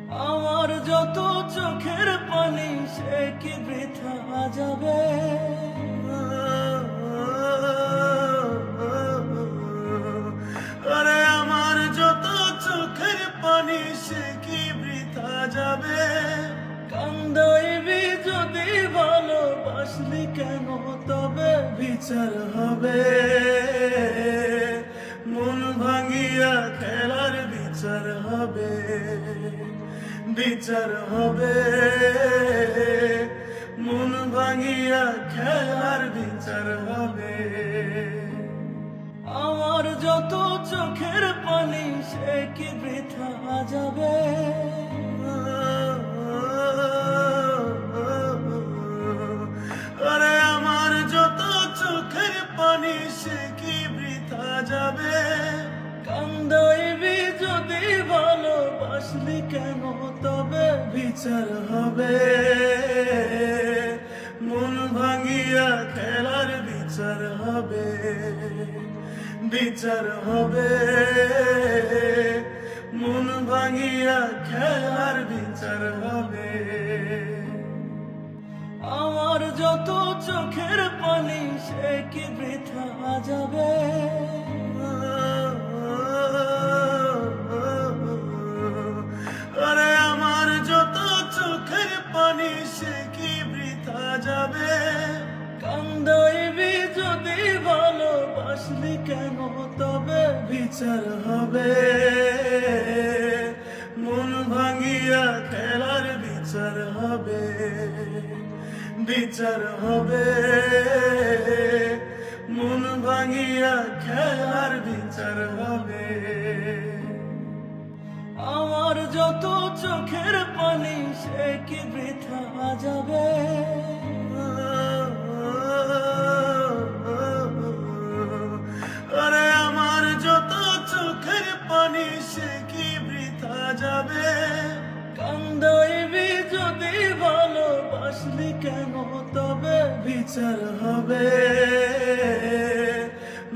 আমার যত চোখের পানি সে কি বৃথা যাবে? আরে আমার যত চোখের পানি সে কি বৃথা যাবে? কান্দাইবি যদি ভালোবাসলি কেন তবে বিচার হবে। মন ভাঙিয়া খেলার বিচার হবে, বিচার হবে। মন ভাঙিয়া খেলার বিচার হবে। আমার যত চোখের পানি সে কি বৃথা যাবে? আরে আমার যত চোখের পানি সে কি বৃথা যাবে? কান্দাইবি যদি ভালোবাসলি কেন তবে বিচার হবে। মন ভাঙিয়া খেলার বিচার হবে, বিচার হবে। মন ভাঙিয়া খেলার বিচার হবে। আমার যত চোখের পানি সে কি বৃথা যাবে? আরে আমার যত চোখের পানি সে কি বৃথা যাবে? কান্দাইবি যদি ভালোবাসলি কেন তবে বিচার হবে। মন ভাঙিয়া খেলার বিচার হবে, বিচার হবে। মন ভাঙিয়া খেলার বিচার হবে। আমার যত চোখের পানি সে কি বৃথা যাবে? আরে আমার যত চোখের পানি সে কি বৃথা যাবে? কান্দাইবি যদি ভালোবাসলি কেন তবে বিচার হবে।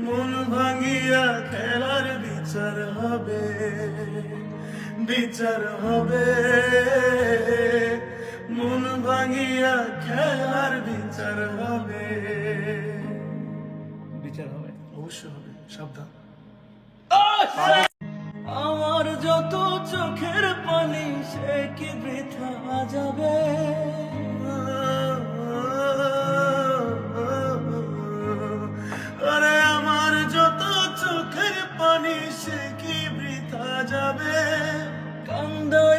মন ভাঙিয়া খেলার বিচার হবে, বিচার হবে। মন ভাঙিয়া খেলার বিচার হবে, বিচার হবে, অবশ্যই হবে। সাবধান। আমার যত চোখের পানি সে কি বৃথা যাবে? আরে আমার যত চোখের পানি সে কি বৃথা যাবে? কান্দাই